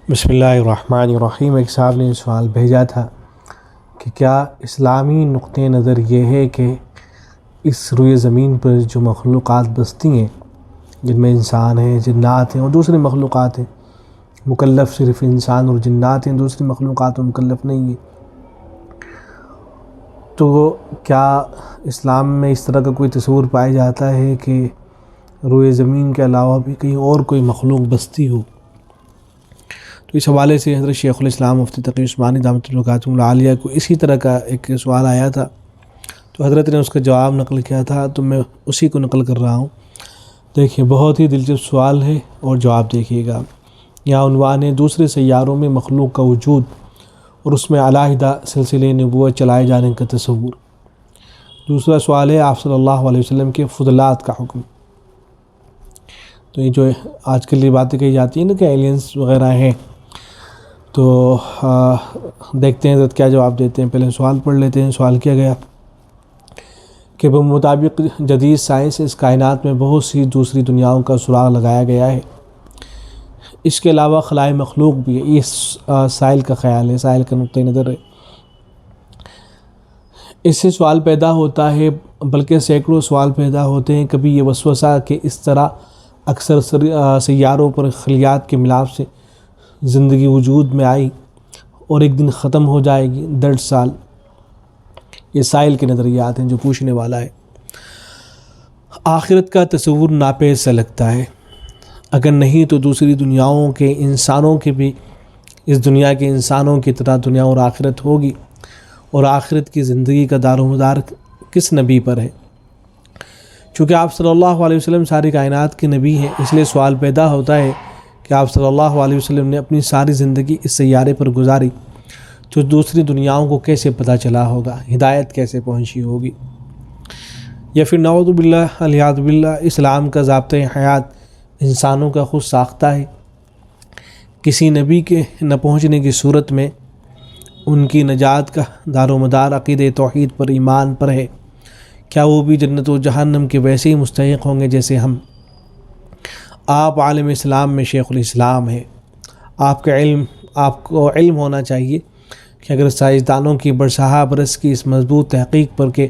بسم اللہ الرحمن الرحیم۔ ایک صاحب نے سوال بھیجا تھا کہ کیا اسلامی نقطۂ نظر یہ ہے کہ اس روئے زمین پر جو مخلوقات بستی ہیں، جن میں انسان ہیں، جنات ہیں اور دوسری مخلوقات ہیں، مکلف صرف انسان اور جنات ہیں، دوسری مخلوقات مکلف نہیں ہیں، تو کیا اسلام میں اس طرح کا کوئی تصور پایا جاتا ہے کہ روئے زمین کے علاوہ بھی کہیں اور کوئی مخلوق بستی ہو؟ تو اس حوالے سے حضرت شیخ الاسلام مفتی تقی عثمانی دامت البرکاتہ العالیہ کو اسی طرح کا ایک سوال آیا تھا، تو حضرت نے اس کا جواب نقل کیا تھا، تو میں اسی کو نقل کر رہا ہوں۔ دیکھیں، بہت ہی دلچسپ سوال ہے اور جواب دیکھیے گا۔ یہاں عنوان ہے دوسرے سیاروں میں مخلوق کا وجود اور اس میں علیحدہ سلسلے نبوت چلائے جانے کا تصور۔ دوسرا سوال ہے آپ صلی اللہ علیہ وسلم کے فضلات کا حکم۔ تو یہ جو آج کل یہ باتیں کہی جاتی ہیں نا کہ ایلینز وغیرہ ہیں، تو دیکھتے ہیں حضرت کیا جواب دیتے ہیں۔ پہلے سوال پڑھ لیتے ہیں۔ سوال کیا گیا کہ بمطابق جدید سائنس اس کائنات میں بہت سی دوسری دنیاؤں کا سراغ لگایا گیا ہے، اس کے علاوہ خلائی مخلوق بھی ہے۔ یہ سائل کا خیال ہے، سائل کا نقطۂ نظر ہے۔ اس سے سوال پیدا ہوتا ہے، بلکہ سینکڑوں سوال پیدا ہوتے ہیں۔ کبھی یہ وسوسہ کہ اس طرح اکثر سیاروں پر خلیات کے ملاپ سے زندگی وجود میں آئی اور ایک دن ختم ہو جائے گی، 10 سال۔ یہ سائل کے نظریات ہیں جو پوچھنے والا ہے۔ آخرت کا تصور ناپیس سا لگتا ہے، اگر نہیں تو دوسری دنیاؤں کے انسانوں کے بھی اس دنیا کے انسانوں کی طرح دنیا اور آخرت ہوگی، اور آخرت کی زندگی کا دار و مدار کس نبی پر ہے؟ چونکہ آپ صلی اللہ علیہ وسلم ساری کائنات کے نبی ہیں، اس لیے سوال پیدا ہوتا ہے کہ آپ صلی اللہ علیہ وسلم نے اپنی ساری زندگی اس سیارے پر گزاری، تو دوسری دنیاؤں کو کیسے پتہ چلا ہوگا، ہدایت کیسے پہنچی ہوگی؟ یا پھر نعوذ باللہ الیاذ باللہ اسلام کا ضابطۂ حیات انسانوں کا خود ساختہ ہے؟ کسی نبی کے نہ پہنچنے کی صورت میں ان کی نجات کا دار و مدار عقیدہ توحید پر، ایمان پر ہے، کیا وہ بھی جنت و جہنم کے ویسے ہی مستحق ہوں گے جیسے ہم؟ آپ عالم اسلام میں شیخ الاسلام ہیں، آپ کو علم ہونا چاہیے کہ اگر سائنسدانوں کی برسہ برس کی اس مضبوط تحقیق پر کہ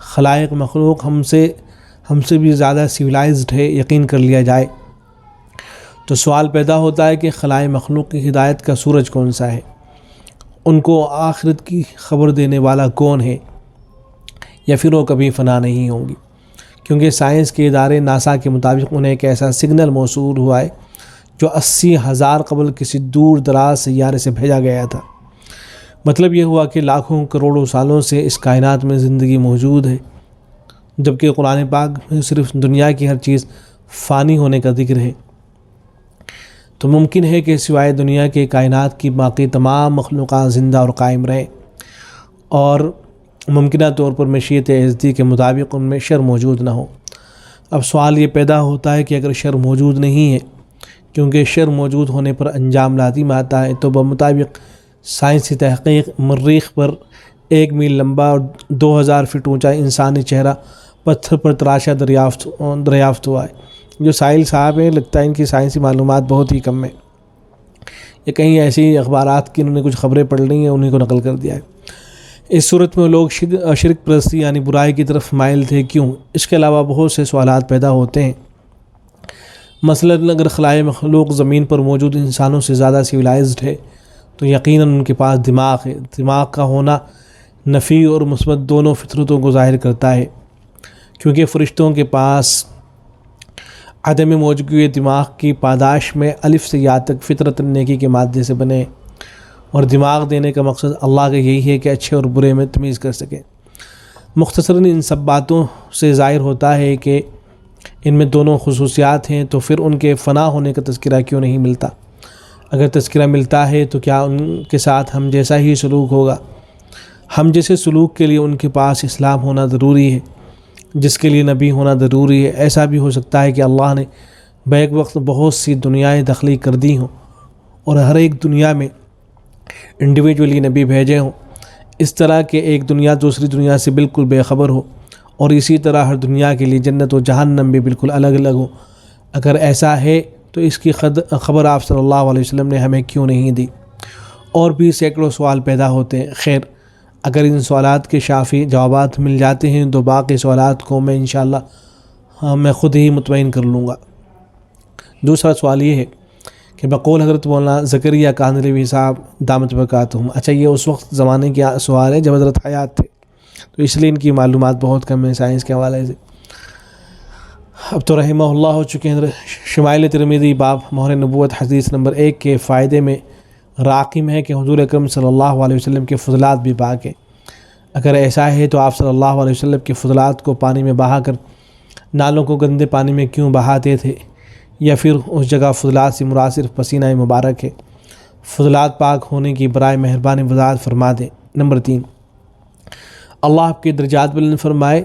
خلائق مخلوق ہم سے بھی زیادہ سویلائزڈ ہے یقین کر لیا جائے، تو سوال پیدا ہوتا ہے کہ خلائق مخلوق کی ہدایت کا سورج کون سا ہے؟ ان کو آخرت کی خبر دینے والا کون ہے؟ یا پھر وہ کبھی فنا نہیں ہوں گی؟ کیونکہ سائنس کے ادارے ناسا کے مطابق انہیں ایک ایسا سگنل موصول ہوا ہے جو 80,000 قبل کسی دور دراز سیارے سے بھیجا گیا تھا۔ مطلب یہ ہوا کہ لاکھوں کروڑوں سالوں سے اس کائنات میں زندگی موجود ہے، جبکہ قرآن پاک میں صرف دنیا کی ہر چیز فانی ہونے کا ذکر ہے۔ تو ممکن ہے کہ سوائے دنیا کے کائنات کی باقی تمام مخلوقات زندہ اور قائم رہیں، اور ممکنہ طور پر مشیت ازدی کے مطابق ان میں شر موجود نہ ہو۔ اب سوال یہ پیدا ہوتا ہے کہ اگر شر موجود نہیں ہے، کیونکہ شر موجود ہونے پر انجام لازم آتا ہے، تو بمطابق سائنسی تحقیق مریخ پر 1 میل لمبا اور 2000 فٹ اونچا انسانی چہرہ پتھر پر تراشا دریافت ہوا ہے۔ جو سائل صاحب ہیں، لگتا ہے ان کی سائنسی معلومات بہت ہی کم ہے، یہ کہیں ایسی اخبارات کی انہوں نے کچھ خبریں پڑھ لی ہیں، انہیں کو نقل کر دیا ہے۔ اس صورت میں لوگ شرک پرستی یعنی برائی کی طرف مائل تھے کیوں؟ اس کے علاوہ بہت سے سوالات پیدا ہوتے ہیں۔ مثلاً اگر خلائق مخلوق زمین پر موجود انسانوں سے زیادہ سویلائزڈ ہے، تو یقیناً ان کے پاس دماغ ہے۔ دماغ کا ہونا نفی اور مثبت دونوں فطرتوں کو ظاہر کرتا ہے، کیونکہ فرشتوں کے پاس عدم موجودگی دماغ کی پاداش میں الف سے یا تک فطرت نیکی کے مادے سے بنے، اور دماغ دینے کا مقصد اللہ کا یہی ہے کہ اچھے اور برے میں تمیز کر سکے۔ مختصراً ان سب باتوں سے ظاہر ہوتا ہے کہ ان میں دونوں خصوصیات ہیں، تو پھر ان کے فنا ہونے کا تذکرہ کیوں نہیں ملتا؟ اگر تذکرہ ملتا ہے تو کیا ان کے ساتھ ہم جیسا ہی سلوک ہوگا؟ ہم جیسے سلوک کے لیے ان کے پاس اسلام ہونا ضروری ہے، جس کے لیے نبی ہونا ضروری ہے۔ ایسا بھی ہو سکتا ہے کہ اللہ نے بیک وقت بہت سی دنیائیں تخلیق کر دی ہوں، اور ہر ایک دنیا میں انڈیویجولی نبی بھیجے ہوں، اس طرح کہ ایک دنیا دوسری دنیا سے بالکل بے خبر ہو، اور اسی طرح ہر دنیا کے لیے جنت و جہنم بھی بالکل الگ الگ ہو۔ اگر ایسا ہے تو اس کی خبر آپ صلی اللہ علیہ وسلم نے ہمیں کیوں نہیں دی؟ اور بھی سینکڑوں سوال پیدا ہوتے ہیں۔ خیر، اگر ان سوالات کے شافی جوابات مل جاتے ہیں تو باقی سوالات کو میں انشاءاللہ میں خود ہی مطمئن کر لوں گا۔ دوسرا سوال یہ ہے کہ بقول حضرت مولانا زکریا کاندھلوی صاحب دامت برکاتہم، اچھا یہ اس وقت زمانے کی سوال ہے جب حضرت حیات تھے، تو اس لیے ان کی معلومات بہت کم ہیں سائنس کے حوالے سے۔ اب تو رحمہ اللہ ہو چکے ہیں۔ شمائل ترمذی باب مہر نبوت حدیث نمبر 1 کے فائدے میں راقم ہے کہ حضور اکرم صلی اللہ علیہ وسلم کے فضلات بھی پاک ہیں۔ اگر ایسا ہے تو آپ صلی اللہ علیہ وسلم کے فضلات کو پانی میں بہا کر نالوں کو گندے پانی میں کیوں بہاتے تھے، یا پھر اس جگہ فضلات سے مراد صرف پسینہ مبارک ہے؟ فضلات پاک ہونے کی برائے مہربانی وضاحت فرما دیں۔ نمبر 3، اللہ آپ کے درجات بلند فرمائے۔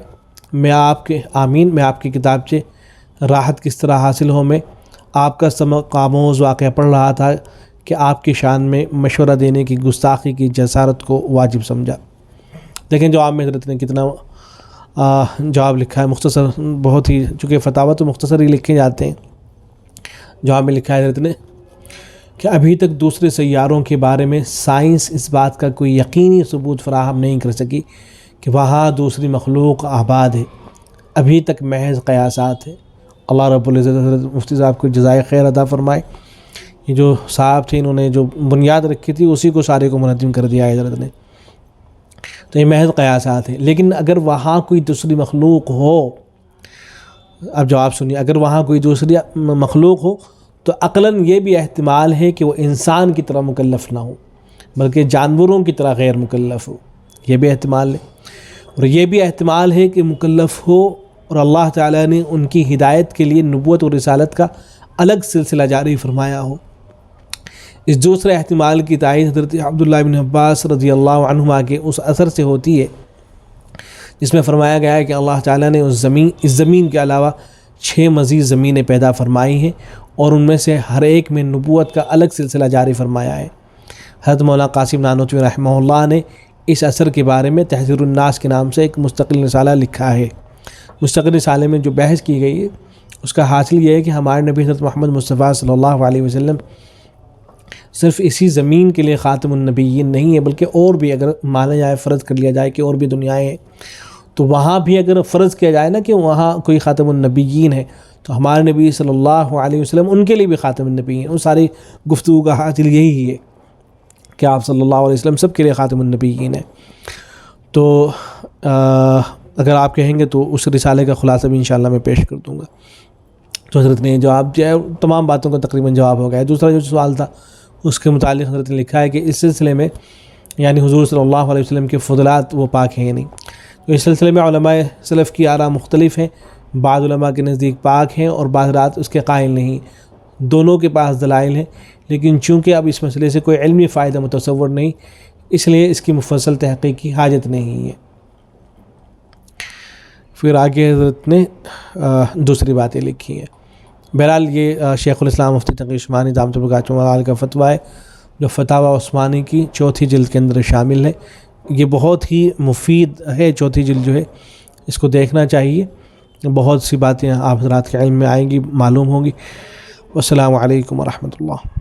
میں آپ کے کتابچے راحت کس طرح حاصل ہو میں آپ کا سبق آموز واقعہ پڑھ رہا تھا کہ آپ کی شان میں مشورہ دینے کی گستاخی کی جسارت کو واجب سمجھا۔ دیکھیں جواب میں حضرت نے کتنا جواب لکھا ہے، مختصر بہت ہی، چونکہ فتاوی تو مختصر ہی لکھے جاتے ہیں۔ جواب میں لکھا ہے حضرت نے کہ ابھی تک دوسرے سیاروں کے بارے میں سائنس اس بات کا کوئی یقینی ثبوت فراہم نہیں کر سکی کہ وہاں دوسری مخلوق آباد ہے، ابھی تک محض قیاسات ہے۔ اللہ رب العزت حضرت مفتی صاحب کو جزائے خیر عطا فرمائے۔ یہ جو صاحب تھے انہوں نے جو بنیاد رکھی تھی اسی کو سارے کو منظم کر دیا ہے حضرت نے، تو یہ محض قیاسات ہے۔ لیکن اگر وہاں کوئی دوسری مخلوق ہو، اب جواب سنیے، اگر وہاں کوئی دوسری مخلوق ہو تو عقلاً یہ بھی احتمال ہے کہ وہ انسان کی طرح مکلف نہ ہو بلکہ جانوروں کی طرح غیر مکلف ہو، یہ بھی احتمال ہے۔ اور یہ بھی احتمال ہے کہ مکلف ہو اور اللہ تعالیٰ نے ان کی ہدایت کے لیے نبوت اور رسالت کا الگ سلسلہ جاری فرمایا ہو۔ اس دوسرے احتمال کی تائید حضرت عبداللہ بن عباس رضی اللہ عنہما کے اس اثر سے ہوتی ہے جس میں فرمایا گیا ہے کہ اللہ تعالیٰ نے اس زمین کے علاوہ 6 مزید زمینیں پیدا فرمائی ہیں اور ان میں سے ہر ایک میں نبوت کا الگ سلسلہ جاری فرمایا ہے۔ حضرت مولانا قاسم نانوتوی رحمہ اللہ نے اس اثر کے بارے میں تحذیر الناس کے نام سے ایک مستقل رسالہ لکھا ہے۔ مستقل رسالے میں جو بحث کی گئی ہے اس کا حاصل یہ ہے کہ ہمارے نبی حضرت محمد مصطفیٰ صلی اللہ علیہ وسلم صرف اسی زمین کے لیے خاتم النبیین نہیں ہے، بلکہ اور بھی اگر مانا جائے، فرض کر لیا جائے کہ اور بھی دنیایں ہیں، تو وہاں بھی اگر فرض کیا جائے نا کہ وہاں کوئی خاتم النبیین ہے تو ہمارے نبی صلی اللہ علیہ وسلم ان کے لیے بھی خاتم النبیین ہیں۔ وہ ساری گفتگو کا حاصل یہی ہے کہ آپ صلی اللہ علیہ وسلم سب کے لیے خاتم النبیین ہیں۔ تو اگر آپ کہیں گے تو اس رسالے کا خلاصہ بھی انشاءاللہ میں پیش کر دوں گا۔ تو حضرت نے جواب دیا ہے، تمام باتوں کا تقریباً جواب ہو گیا ہے۔ دوسرا جو سوال تھا اس کے متعلق حضرت نے لکھا ہے کہ اس سلسلے میں یعنی حضور صلی اللہ علیہ وسلم کے فضلات وہ پاک ہیں یا نہیں، تو اس سلسلے میں علماء سلف کی آراء مختلف ہیں۔ بعض علماء کے نزدیک پاک ہیں اور بعض رات اس کے قائل نہیں، دونوں کے پاس دلائل ہیں، لیکن چونکہ اب اس مسئلے سے کوئی علمی فائدہ متصور نہیں، اس لیے اس کی مفصل تحقیق کی حاجت نہیں ہے۔ پھر آگے حضرت نے دوسری باتیں لکھی ہیں۔ بہرحال یہ شیخ الاسلام مفتی تقی عثمانی دامت برکاتہ کا فتویٰ ہے جو فتاوی عثمانی کی 4 جلد کے اندر شامل ہے۔ یہ بہت ہی مفید ہے، 4 جلد جو ہے اس کو دیکھنا چاہیے، بہت سی باتیں آپ حضرات کے علم میں آئیں گی، معلوم ہوں گی۔ والسلام علیکم ورحمۃ اللہ۔